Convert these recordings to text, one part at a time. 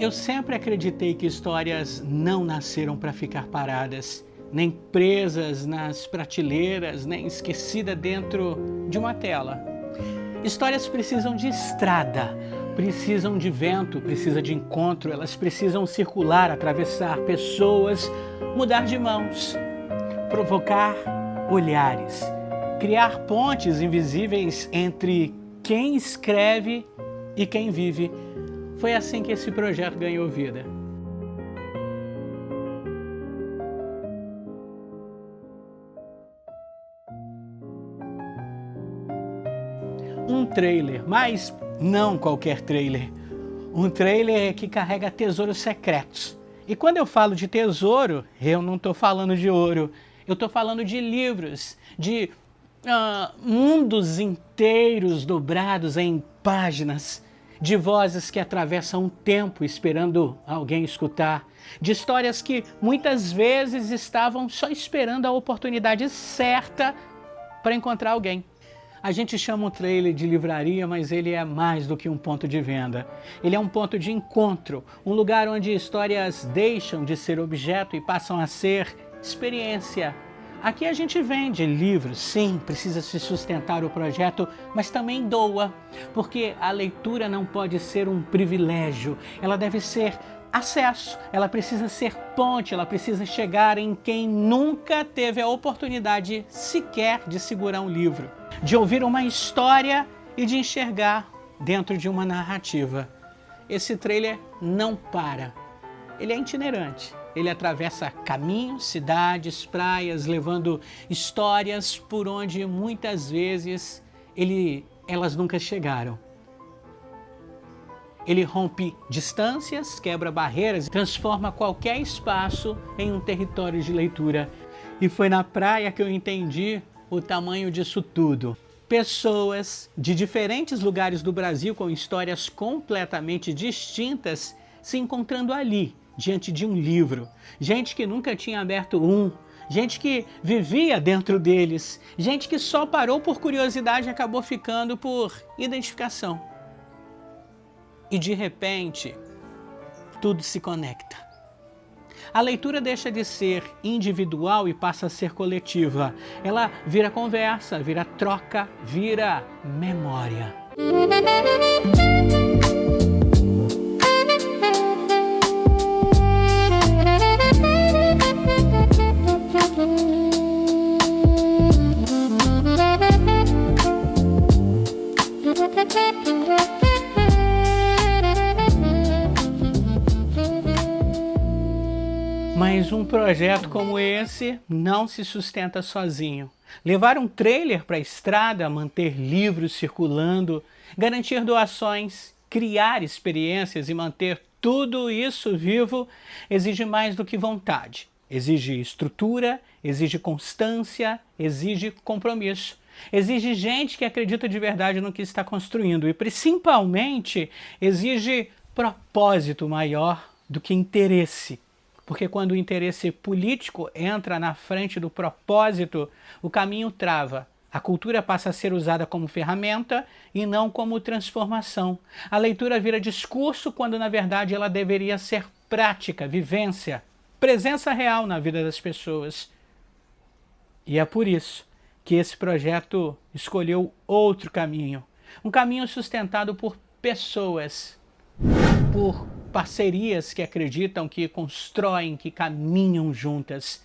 Eu sempre acreditei que histórias não nasceram para ficar paradas, nem presas nas prateleiras, nem esquecidas dentro de uma tela. Histórias precisam de estrada, precisam de vento, precisam de encontro, elas precisam circular, atravessar pessoas, mudar de mãos, provocar olhares, criar pontes invisíveis entre quem escreve e quem vive. Foi assim que esse projeto ganhou vida. Um trailer, mas não qualquer trailer. Um trailer que carrega tesouros secretos. E quando eu falo de tesouro, eu não estou falando de ouro. Eu estou falando de livros, de mundos inteiros dobrados em páginas, de vozes que atravessam o tempo esperando alguém escutar, de histórias que muitas vezes estavam só esperando a oportunidade certa para encontrar alguém. A gente chama o trailer de livraria, mas ele é mais do que um ponto de venda. Ele é um ponto de encontro, um lugar onde histórias deixam de ser objeto e passam a ser experiência. Aqui a gente vende livros, sim, precisa se sustentar o projeto, mas também doa, porque a leitura não pode ser um privilégio, ela deve ser acesso, ela precisa ser ponte, ela precisa chegar em quem nunca teve a oportunidade sequer de segurar um livro, de ouvir uma história e de enxergar dentro de uma narrativa. Esse trailer não para, ele é itinerante. Ele atravessa caminhos, cidades, praias, levando histórias por onde muitas vezes elas nunca chegaram. Ele rompe distâncias, quebra barreiras e transforma qualquer espaço em um território de leitura. E foi na praia que eu entendi o tamanho disso tudo. Pessoas de diferentes lugares do Brasil com histórias completamente distintas se encontrando ali, diante de um livro, gente que nunca tinha aberto um, gente que vivia dentro deles, gente que só parou por curiosidade e acabou ficando por identificação. E de repente, tudo se conecta. A leitura deixa de ser individual e passa a ser coletiva. Ela vira conversa, vira troca, vira memória. Mas um projeto como esse não se sustenta sozinho. Levar um trailer para a estrada, manter livros circulando, garantir doações, criar experiências e manter tudo isso vivo exige mais do que vontade. Exige estrutura, exige constância, exige compromisso. Exige gente que acredita de verdade no que está construindo e, principalmente, exige propósito maior do que interesse. Porque quando o interesse político entra na frente do propósito, o caminho trava. A cultura passa a ser usada como ferramenta e não como transformação. A leitura vira discurso quando, na verdade, ela deveria ser prática, vivência, presença real na vida das pessoas. E é por isso que esse projeto escolheu outro caminho. Um caminho sustentado por pessoas, por parcerias que acreditam, que constroem, que caminham juntas.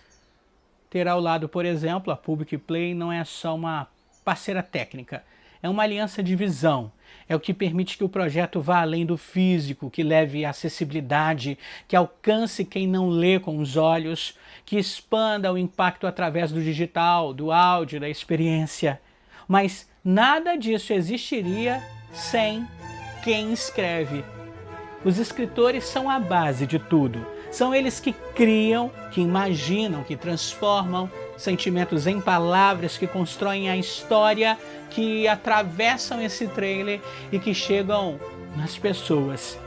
Ter ao lado, por exemplo, a Public Play não é só uma parceira técnica, é uma aliança de visão. É o que permite que o projeto vá além do físico, que leve acessibilidade, que alcance quem não lê com os olhos, que expanda o impacto através do digital, do áudio, da experiência. Mas Nada disso existiria sem quem escreve. Os escritores são a base de tudo. São eles que criam, que imaginam, que transformam sentimentos em palavras, que constroem a história, que atravessam esse trailer e que chegam nas pessoas.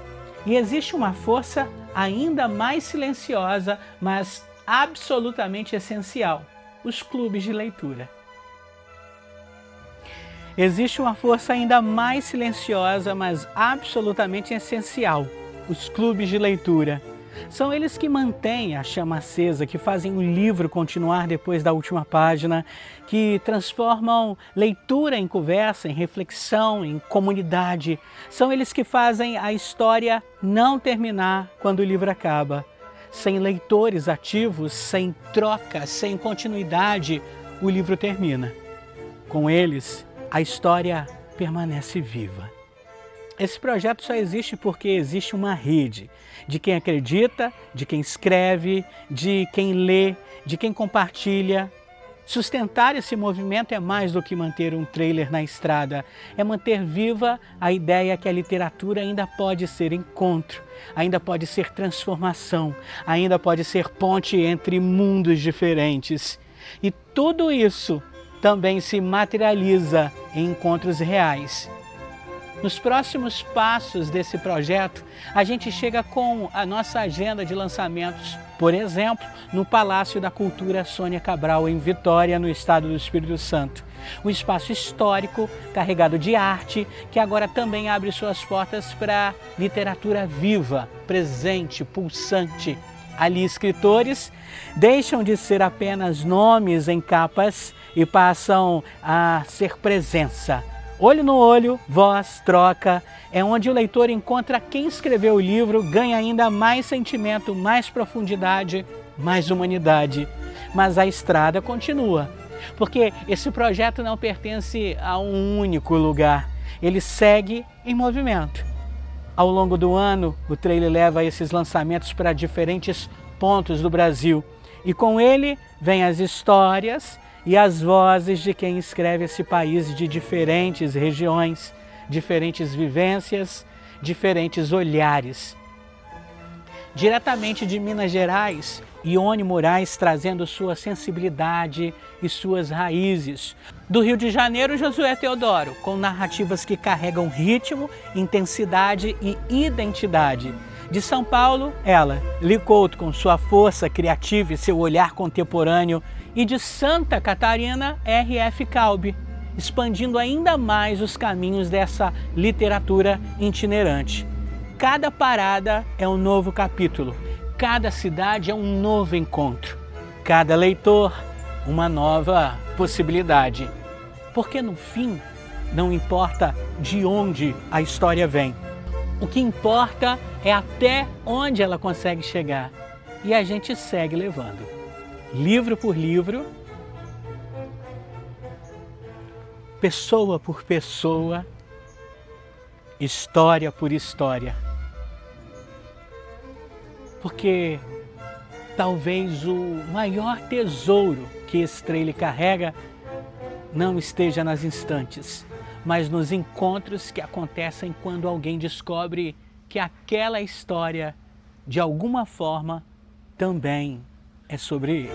E existe uma força ainda mais silenciosa, mas absolutamente essencial: os clubes de leitura. Existe uma força ainda mais silenciosa, mas absolutamente essencial: os clubes de leitura. São eles que mantêm a chama acesa, que fazem o livro continuar depois da última página, que transformam leitura em conversa, em reflexão, em comunidade. São eles que fazem a história não terminar quando o livro acaba. Sem leitores ativos, sem troca, sem continuidade, o livro termina. Com eles, a história permanece viva. Esse projeto só existe porque existe uma rede de quem acredita, de quem escreve, de quem lê, de quem compartilha. Sustentar esse movimento é mais do que manter um trailer na estrada, é manter viva a ideia que a literatura ainda pode ser encontro, ainda pode ser transformação, ainda pode ser ponte entre mundos diferentes. E tudo isso também se materializa em encontros reais. Nos próximos passos desse projeto, a gente chega com a nossa agenda de lançamentos, por exemplo, no Palácio da Cultura Sônia Cabral, em Vitória, no estado do Espírito Santo. Um espaço histórico, carregado de arte, que agora também abre suas portas para literatura viva, presente, pulsante. Ali, escritores deixam de ser apenas nomes em capas e passam a ser presença. Olho no olho, voz, troca, é onde o leitor encontra quem escreveu o livro, ganha ainda mais sentimento, mais profundidade, mais humanidade. Mas a estrada continua, porque esse projeto não pertence a um único lugar, ele segue em movimento. Ao longo do ano, o trailer leva esses lançamentos para diferentes pontos do Brasil e com ele vem as histórias e as vozes de quem escreve esse país de diferentes regiões, diferentes vivências, diferentes olhares. Diretamente de Minas Gerais, Ione Moraes trazendo sua sensibilidade e suas raízes. Do Rio de Janeiro, Josué Teodoro, com narrativas que carregam ritmo, intensidade e identidade. De São Paulo, ela, Li Couto, com sua força criativa e seu olhar contemporâneo. E de Santa Catarina, R.F. Kalb, expandindo ainda mais os caminhos dessa literatura itinerante. Cada parada é um novo capítulo, cada cidade é um novo encontro, cada leitor uma nova possibilidade. Porque no fim, não importa de onde a história vem, o que importa é até onde ela consegue chegar. E a gente segue levando, livro por livro, pessoa por pessoa, história por história. Porque talvez o maior tesouro que esse trailer carrega não esteja nas instantes, mas nos encontros que acontecem quando alguém descobre que aquela história, de alguma forma, também é sobre ele.